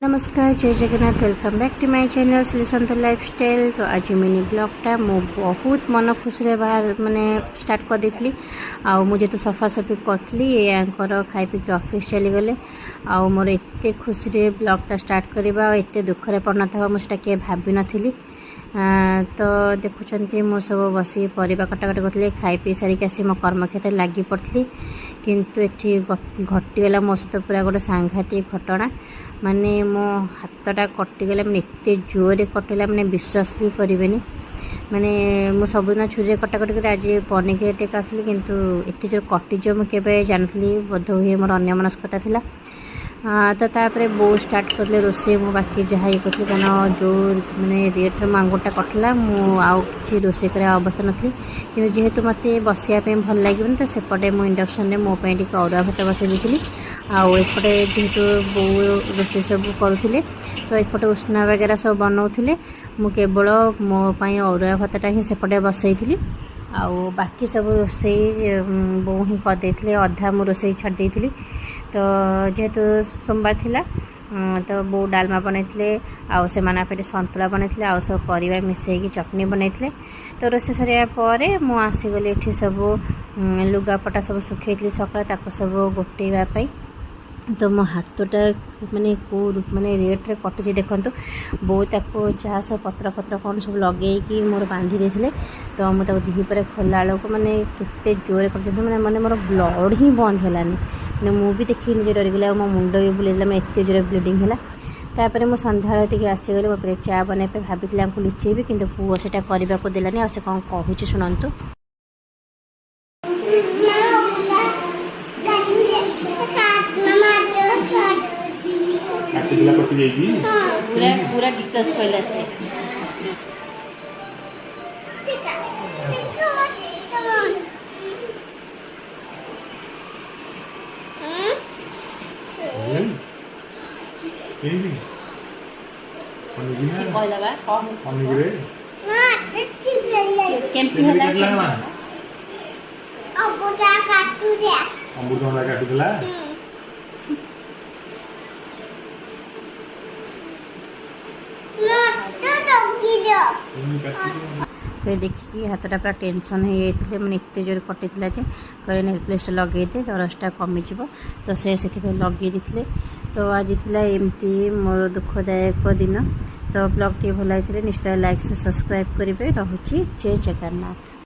नमस्कार जय Jagannath welcome back to my channel Shri Sant lifestyle. तो आज मिनी ब्लॉगटा मु बहुत मन खुशी बाहर माने स्टार्ट कर देती मुझे तो सफासफी करी यांकर खाई पी ऑफिस चली गले मोर एत खुशी ब्लॉगटा स्टार्ट करवा एत दुखरे पड़ ना मुझे किए भाभी नी। तो देखुं मु सब बस परिवा कटाकट करी खाई पी सारिक आसी मो कर्मक्षेत्र लगी पड़ी किंतु एटी घटीगला मो सहित पूरा गोटे सांघातिक घटना माने मो हाथटा कटिगला माने एत जोरे कटिला माने विश्वास भी करें माने मु सबुदिन छुरी कटाकट कर आज पनीर काटली किंतु एत जोर कटिज मुझे जानी बोध हुए मोर अन्यमनस्कता थिला। तो तापर बो स्टार्ट करले रोसे मु बाकी जहाँ ये करी कारण जो मैंने रेट मांगुरटा कटला मुझे रोसे कर अवस्था नी कि जेहेतु मत बसापी भल लगे तो सेपटे मु इंडक्शन मोपाई अरुआ भात बसई देती आउपटे जेहेतु बो रोसे सब करुले तो एपटे उष्णा वगैरह सब बनाऊे मु केवल मोपाई अरुआ भातटा ही सेपटे बसई थी आउ बाकी सब रोसे बो ही करदे अधा मु रोसे छाड़ देती। तो जेहेतु सोमवार थिला तो बो डालमा बनते आउ से सन्तुला बनते आउ सब परिवा मिसेकी चटनी बनते। तो रोसे सरिया पर मु आसीगली ये सब लुगापटा सब सुखी सकाल सब गोटेवाई। तो मो हाथटा माने को माने रेट्रे कटुचे देखु बो जहाँ सब पत्र पत्र कौन सब लगे मोर बांधी देते तो मुझे दीपर खोला बेलू मैंने केते जोर कर मैंने मैंने मोर ब्लड ही बंद है मैंने मु भी देखी निजे डरीगला मो मुंड भी बुलेला मैं एत जोर ब्लीडिंग है। तापर मुझे सन्ध्या टे आसीगली मो चा बनवाई भाभी लुचेबी कि पुओ से करने को देलानी आ कौन कहूँ शुणु। पूरा पूरा डिटेल्स कहला से कहला बा केमती हला अबुटा काटू दे अबुटा काटू देला तो देखिए हाथटा पूरा टेंशन हो जाते मैंने एत जोर कटी जे नेल प्लेस लगे दरजटा कमिज तो से लगे देते। तो आज थी एमती मोर दुखदायक दिन। तो ब्लॉग टी भल निश्चय लाइक से सब्सक्राइब करेंगे। रोचे जय जगन्नाथ।